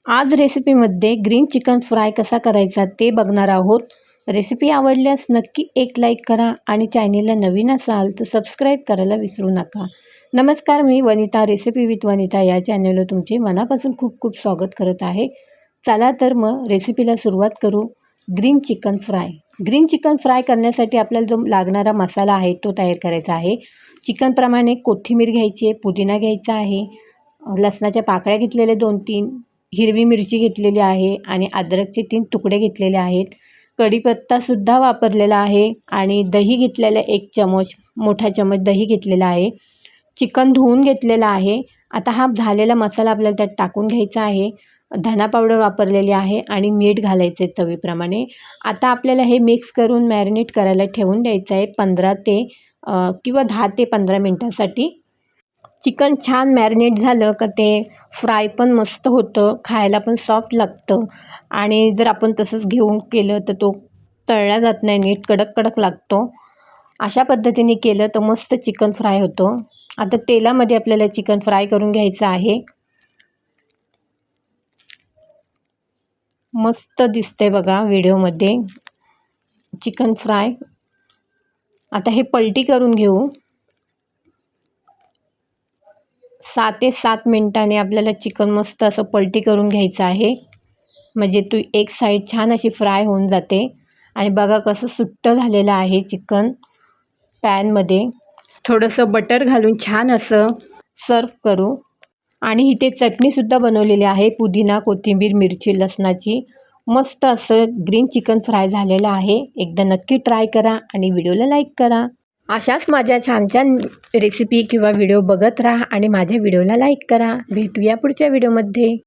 आज रेसिपीमध्ये green chicken fry कसा करायचा ते बघणार आहोत। रेसिपी आवडल्यास नक्की एक लाईक करा आणि चॅनलला नवीन असाल तर सबस्क्राईब करायला विसरू नका। नमस्कार, मी वनिता, रेसिपी विथ वनिता या चॅनलवर तुमचे मनापासून खूप खूप स्वागत करत आहे। चला तर मग रेसिपीला सुरुवात करू। ग्रीन चिकन फ्राय करण्यासाठी आपल्याला जो लागणारा मसाला आहे तो तयार करायचा आहे। चिकनप्रमाणे कोथिंबीर घ्यायची आहे, पुदिना घ्यायचा आहे, लसणाच्या पाकळ्या घेतलेल्या 2-3, हिरवी मिरची घेतलेली आहे आणि अद्रकचे 3 तुकडे घेतलेले आहेत। कढीपत्तासुद्धा वापरलेला आहे आणि दही घेतलेला 1 चमच, मोठा चमच दही घेतलेला आहे। चिकन धुवून घेतलेला आहे। आता हा झालेला मसाला आपल्याला त्यात टाकून घ्यायचा आहे। धना पावडर वापरलेली आहे आणि मीठ घालायचे चवीप्रमाणे। आता आपल्याला हे मिक्स करून मॅरिनेट करायला ठेवून द्यायचं आहे 15 ते किंवा 10 ते 15 मिनटासाठी। चिकन छान मॅरिनेट झालं का ते फ्राय पण मस्त होतं, खायला पण सॉफ्ट लागतं आणि जर आपण तसंच घेऊन केलं तर तो तळला जात नाही, नीट कडक कडक लागतो। अशा पद्धतीने केलं तर मस्त चिकन फ्राय होतं। आता तेलामध्ये आपल्याला चिकन फ्राय करून घ्यायचं आहे। मस्त दिसतंय बघा व्हिडिओमध्ये चिकन फ्राय। आता हे पलटी करून घेऊ। 6 ते 7 मिनिटांनी आपल्याला चिकन मस्त असं पलटी करून घ्यायचं आहे, म्हणजे ती एक साईड छान अशी फ्राय होऊन जाते। आणि बघा कसं सुट्टं झालेलं आहे चिकन। पॅनमध्ये थोडंसं बटर घालून छान असं सर्व करू। आणि इथे चटणीसुद्धा बनवलेली आहे, पुदिना, कोथिंबीर, मिरची, लसणाची। मस्त असं ग्रीन चिकन फ्राय झालेलं आहे। एकदा नक्की ट्राय करा आणि व्हिडिओला लाईक करा। अशाच माझ्या छान छान रेसिपी किंवा व्हिडिओ बघत राहा आणि माझ्या व्हिडिओला लाईक करा। भेटूया पुढच्या व्हिडिओमध्ये।